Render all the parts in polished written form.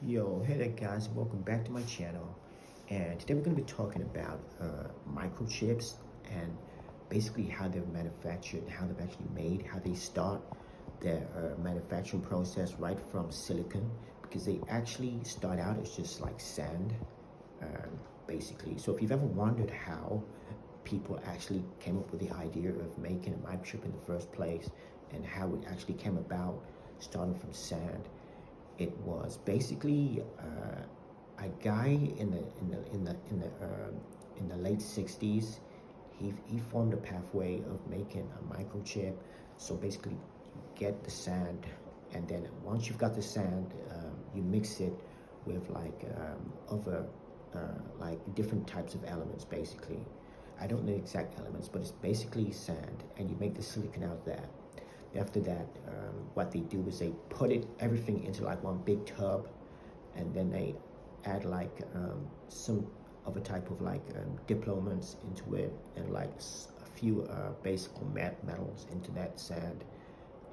Yo, hey there guys, welcome back to my channel. And today we're going to be talking about microchips and basically how they're manufactured, how they're actually made, how they start their manufacturing process right from silicon, because they actually start out as just like sand, basically. So if you've ever wondered how people actually came up with the idea of making a microchip in the first place and how it actually came about starting from sand, it was basically a guy in the late 60s. He formed a pathway of making a microchip. So basically, you get the sand, and then once you've got the sand, you mix it with like other like different types of elements. Basically, I don't know the exact elements, but it's basically sand, and you make the silicon out of that. After that, what they do is they put everything into like one big tub, and then they add like some other type of like diplomats into it, and like a few basic metals into that sand,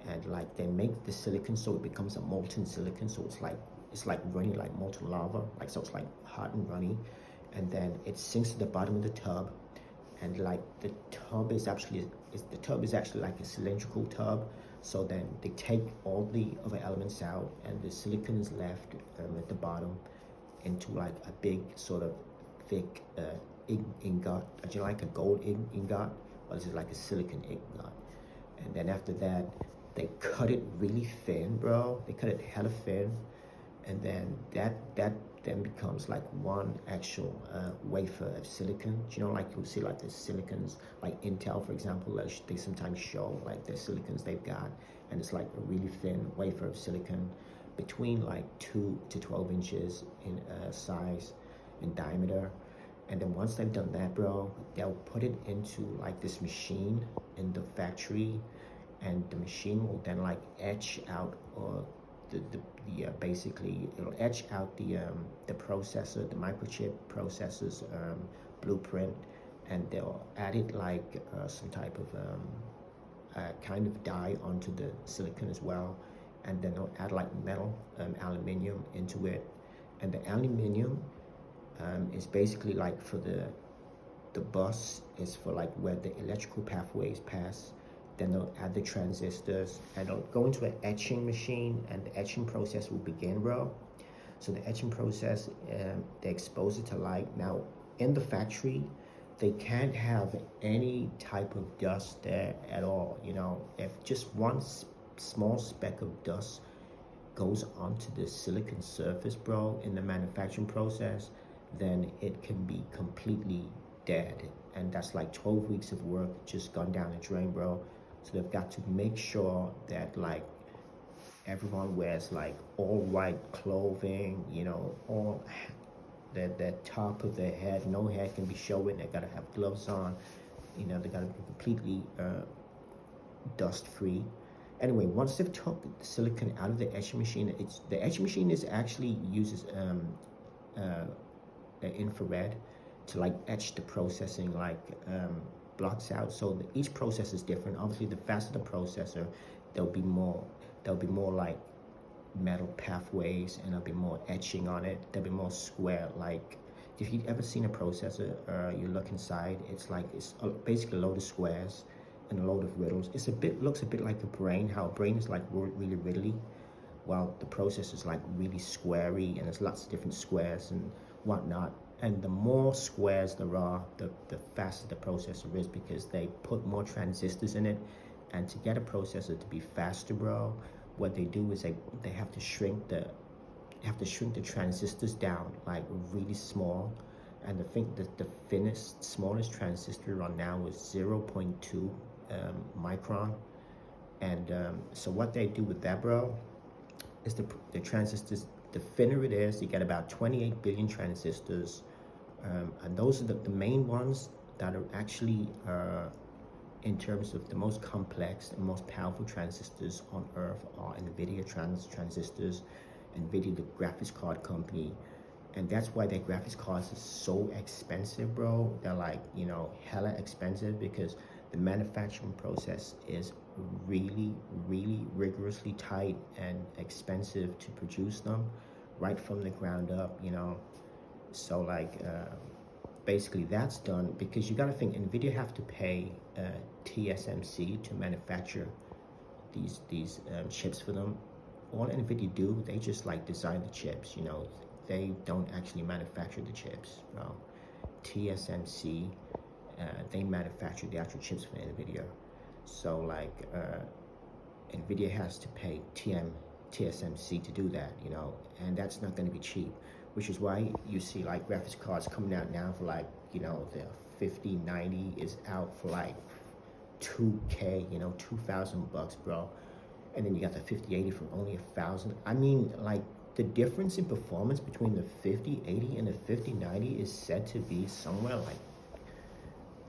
and like they make the silicon so it becomes a molten silicon. So it's like running like molten lava, like so it's like hot and runny, and then it sinks to the bottom of the tub. And like the tub is actually like a cylindrical tub. So then they take all the other elements out, and the silicon is left at the bottom into like a big sort of thick ingot. Do you like a gold ingot? Or is it like a silicon ingot? And then after that, they cut it really thin, bro. They cut it hella thin, and then that then becomes like one actual wafer of silicon. You know, like you'll see like the silicons, like Intel, for example, they sometimes show like the silicons they've got, and it's like a really thin wafer of silicon between like 2 to 12 inches in size, in diameter. And then once they've done that, bro, they'll put it into like this machine in the factory, and the machine will then like etch out basically it'll etch out the processor, the microchip processor's blueprint, and they'll add it like some type of kind of dye onto the silicon as well, and then they'll add like metal, aluminium into it, and the aluminium is basically like for the bus is for like where the electrical pathways pass. Then they'll add the transistors, and they'll go into an etching machine, and the etching process will begin, bro. So the etching process, they expose it to light. Now, in the factory, they can't have any type of dust there at all. You know, if just one small speck of dust goes onto the silicon surface, bro, in the manufacturing process, then it can be completely dead. And that's like 12 weeks of work just gone down the drain, bro. So they've got to make sure that like everyone wears like all white clothing, you know, all the top of their head, no hair can be showing. They gotta have gloves on, you know, they gotta be completely dust free. Anyway, once they've took the silicon out of the etching machine, the etching machine is actually uses infrared to like etch the processing like blocks out. So each process is different. Obviously, the faster the processor, there'll be more like metal pathways, and there'll be more etching on it. There'll be more square. Like if you've ever seen a processor, you look inside, it's like it's basically a load of squares and a load of riddles. Looks a bit like a brain. How a brain is like really riddly, while the processor is like really squarey, and there's lots of different squares and whatnot. And the more squares there are, the faster the processor is, because they put more transistors in it. And to get a processor to be faster, bro, what they do is they have to shrink the transistors down like really small. And I think that the smallest transistor on now is 0.2 micron. And so what they do with that, bro, is the transistors, the thinner it is, you get about 28 billion transistors. And those are the main ones that are actually, in terms of the most complex and most powerful transistors on Earth, are Nvidia transistors. Nvidia, the graphics card company. And that's why their graphics cards is so expensive, bro. They're like, you know, hella expensive, because the manufacturing process is really rigorously tight and expensive to produce them. right from the ground up, you know. So like basically that's done because you got to think Nvidia have to pay TSMC to manufacture these chips for them. All Nvidia do, they just like design the chips, you know. They don't actually manufacture the chips. No. TSMC, they manufacture the actual chips for Nvidia. So like Nvidia has to pay TSMC to do that, you know, and that's not going to be cheap, which is why you see like graphics cards coming out now for like, you know, the 5090 is out for like 2K, you know, $2,000, bro. And then you got the 5080 for only 1,000. I mean, like the difference in performance between the 5080 and the 5090 is said to be somewhere like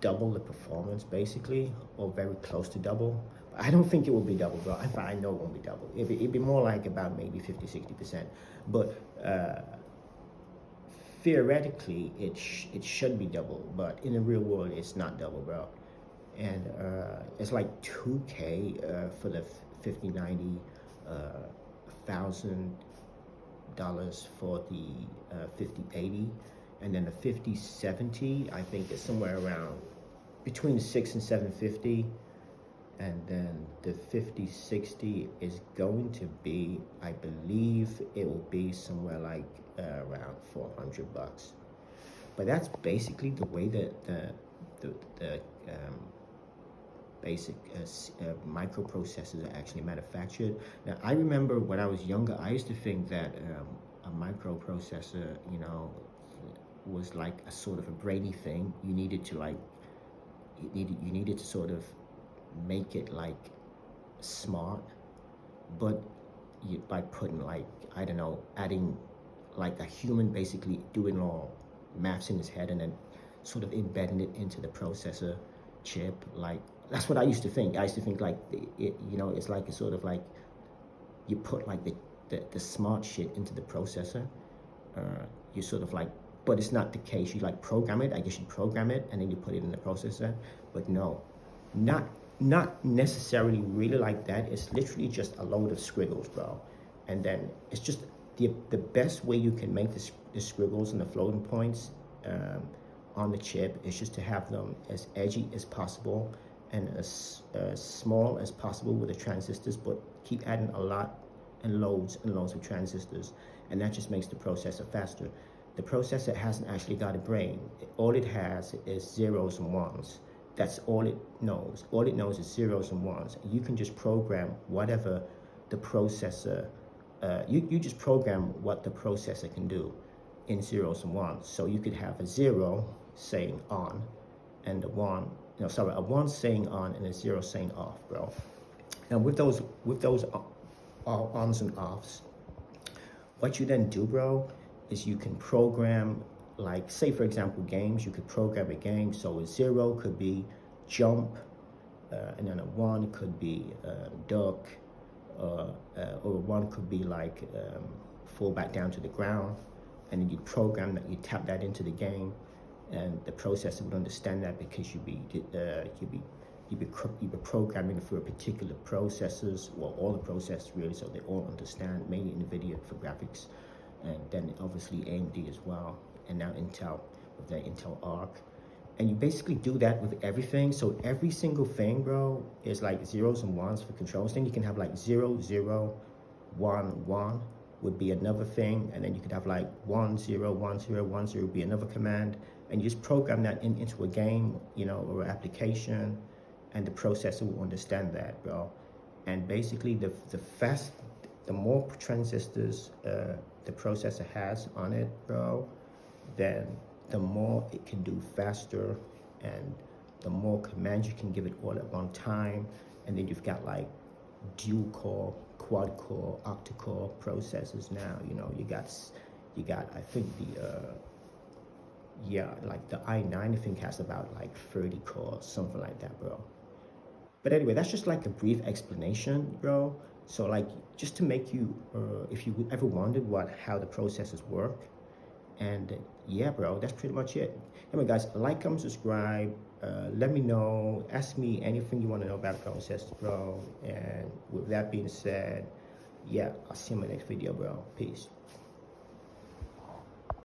double the performance, basically, or very close to double. But I don't think it will be double, bro. I know it won't be double. It'd be more like about maybe 50-60%. But theoretically, it should be double. But in the real world, it's not double, bro. And it's like 2K for the 5090, $1,000 for the 5080, and then the 5070 I think is somewhere around between 6 and 750, and then the 5060 is going to be, I believe it will be somewhere like around $400. But that's basically the way that the basic microprocessors are actually manufactured. Now, I remember when I was younger, I used to think that a microprocessor, you know, was like a sort of a brainy thing. You needed to like, you needed to sort of make it like smart, but by putting like, I don't know, adding like a human basically doing all maths in his head and then sort of embedding it into the processor chip. Like that's what I used to think. I used to think like you know, it's like a sort of like you put like the smart shit into the processor. You sort of like, but it's not the case. You like program it. I guess you program it and then you put it in the processor. But no, not necessarily really like that. It's literally just a load of squiggles, bro. And then it's just the best way you can make the squiggles and the floating points on the chip is just to have them as edgy as possible and as small as possible with the transistors, but keep adding a lot and loads of transistors, and that just makes the processor faster. The processor hasn't actually got a brain. All it has is zeros and ones. That's all it knows. All it knows is zeros and ones. You can just program whatever the processor, you just program what the processor can do in zeros and ones. So you could have a 0 saying on and a 1, no, sorry, a 1 saying on and a 0 saying off, bro. Now with those ons and offs, what you then do, bro, is you can program, like say for example games, you could program a game. So a 0 could be jump, and then a 1 could be duck, or a 1 could be like fall back down to the ground, and then you program that, you tap that into the game, and the processor would understand that because you'd be programming for a particular processors, well, all the processors really, so they all understand, mainly Nvidia for graphics, and then obviously AMD as well, and now Intel with their Intel Arc. And you basically do that with everything. So every single thing, bro, is like zeros and ones for controls. Then you can have like 0, 0, 1, 1 would be another thing, and then you could have like 1, 0, 1, 0, 1, 0 would be another command, and you just program that into a game, you know, or application, and the processor will understand that, bro. And basically the more transistors the processor has on it, bro, then the more it can do faster, and the more commands you can give it all at one time. And then you've got like dual core, quad core, octa-core processors now. You know, you got I think like the i9 I think has about like 30 cores, something like that, bro. But anyway, that's just like a brief explanation, bro. So like just to make you, if you ever wondered how the processors work. And yeah, bro, that's pretty much it. Anyway, guys, like, comment, subscribe. Let me know. Ask me anything you want to know about processors, bro. And with that being said, yeah, I'll see you in my next video, bro. Peace.